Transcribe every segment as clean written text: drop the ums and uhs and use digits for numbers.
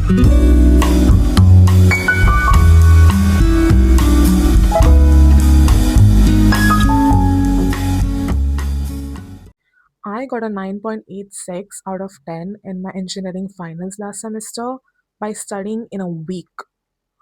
I got a 9.86 out of 10 in my engineering finals last semester by studying in a week.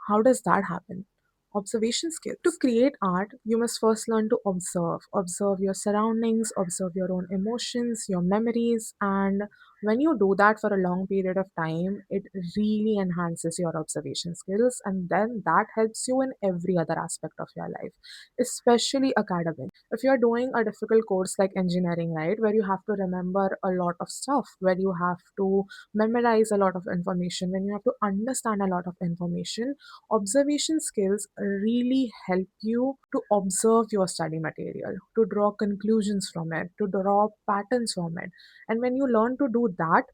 How does that happen? Observation skills. To create art, you must first learn to observe. Observe your surroundings, observe your own emotions, your memories, and when you do that for a long period of time, it really enhances your observation skills, and then that helps you in every other aspect of your life, especially academic. If you're doing a difficult course like engineering, right, where you have to remember a lot of stuff, where you have to memorize a lot of information, when you have to understand a lot of information, observation skills really help you to observe your study material, to draw conclusions from it, to draw patterns from it. And when you learn to do that,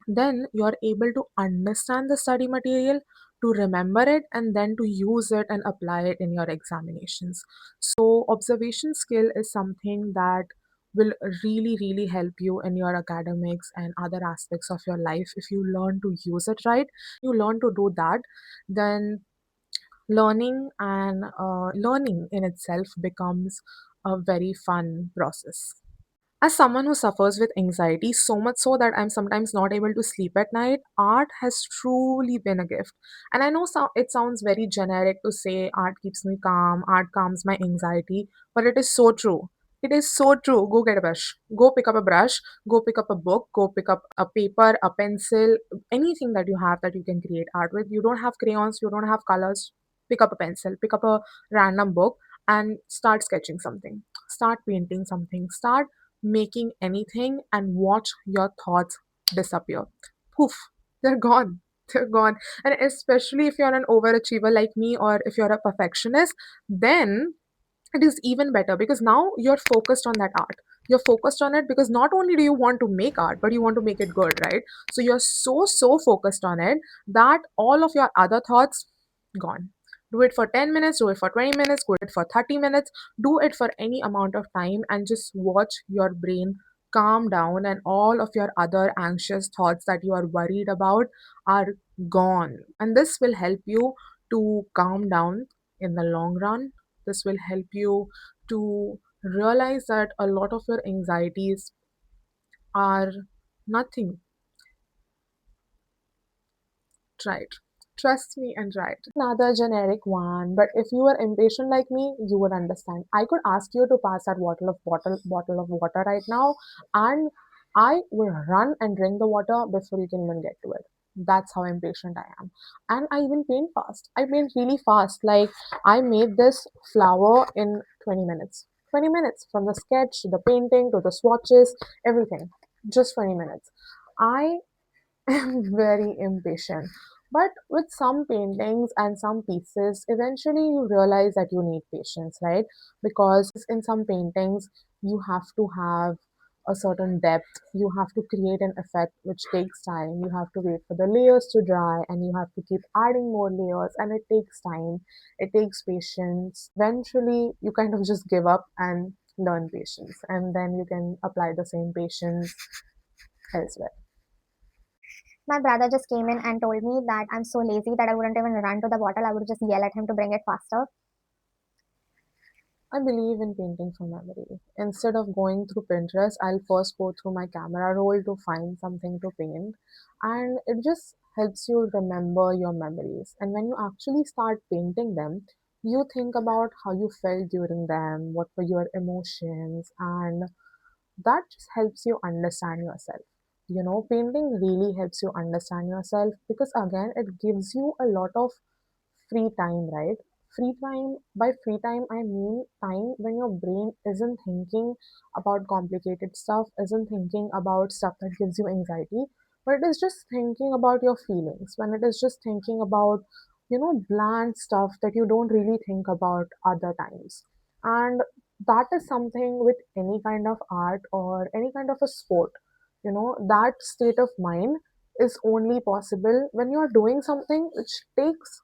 then you're able to understand the study material, to remember it, and then to use it and apply it in your examinations. So observation skill is something that will really really help you in your academics and other aspects of your life if you learn to use it right. You learn to do that, then learning in itself becomes a very fun process. As someone who suffers with anxiety, so much so that I'm sometimes not able to sleep at night, art has truly been a gift. And I know it sounds very generic to say art keeps me calm, art calms my anxiety, but it is so true. It is so true. Go get a brush. Go pick up a brush. Go pick up a book. Go pick up a paper, a pencil, anything that you have that you can create art with. You don't have crayons, you don't have colors. Pick up a pencil, pick up a random book, and start sketching something. Start painting something. Start making anything and watch your thoughts disappear. Poof, they're gone. They're gone. And especially if you're an overachiever like me or if you're a perfectionist, then it is even better because now you're focused on that art. You're focused on it because not only do you want to make art, but you want to make it good, right? So you're so focused on it that all of your other thoughts gone. Do it for 10 minutes, do it for 20 minutes, do it for 30 minutes, do it for any amount of time and just watch your brain calm down and all of your other anxious thoughts that you are worried about are gone. And this will help you to calm down in the long run. This will help you to realize that a lot of your anxieties are nothing. Try it. Trust me and try it. Another generic one, but if you were impatient like me, you would understand. I could ask you to pass that bottle of water right now, and I will run and drink the water before you can even get to it. That's how impatient I am. And I even paint fast. I paint really fast. Like I made this flower in 20 minutes. 20 minutes from the sketch to the painting to the swatches, everything. Just 20 minutes. I am very impatient. But with some paintings and some pieces, eventually you realize that you need patience, right? Because in some paintings, you have to have a certain depth, you have to create an effect which takes time, you have to wait for the layers to dry, and you have to keep adding more layers, and it takes time, it takes patience. Eventually, you kind of just give up and learn patience, and then you can apply the same patience elsewhere. My brother just came in and told me that I'm so lazy that I wouldn't even run to the bottle. I would just yell at him to bring it faster. I believe in painting from memory. Instead of going through Pinterest, I'll first go through my camera roll to find something to paint. And it just helps you remember your memories. And when you actually start painting them, you think about how you felt during them, what were your emotions, and that just helps you understand yourself. Painting really helps you understand yourself because, again, it gives you a lot of free time, right? Free time, by free time, I mean time when your brain isn't thinking about complicated stuff, isn't thinking about stuff that gives you anxiety, but it is just thinking about your feelings, when it is just thinking about, bland stuff that you don't really think about other times. And that is something with any kind of art or any kind of a sport. That state of mind is only possible when you are doing something which takes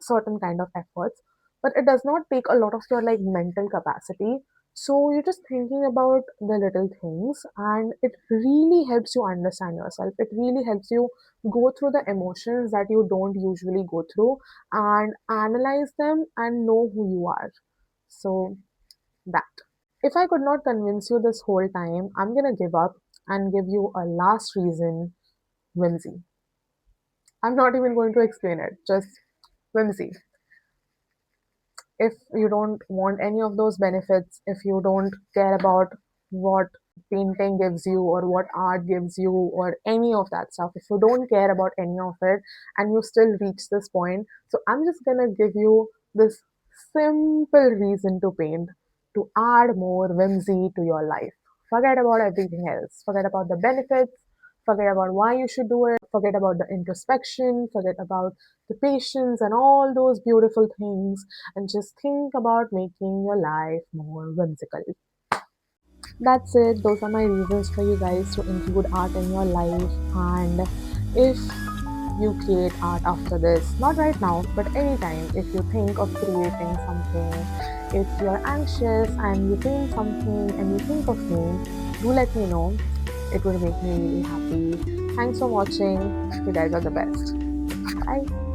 certain kind of efforts, but it does not take a lot of your like mental capacity. So you're just thinking about the little things, and it really helps you understand yourself. It really helps you go through the emotions that you don't usually go through and analyze them and know who you are. So that. If I could not convince you this whole time, I'm gonna give up and give you a last reason: whimsy. I'm not even going to explain it, just whimsy. If you don't want any of those benefits, if you don't care about what painting gives you or what art gives you or any of that stuff, if you don't care about any of it and you still reach this point, so I'm just gonna give you this simple reason to paint, to add more whimsy to your life. Forget about everything else, forget about the benefits, forget about why you should do it, forget about the introspection, forget about the patience and all those beautiful things, and just think about making your life more whimsical. That's it. Those are my reasons for you guys to include art in your life. And if you create art after this, not right now, but anytime, if you think of creating something, if you're anxious and you paint something and you think of me, do let me know. It would make me really happy. Thanks for watching. You guys are the best. Bye.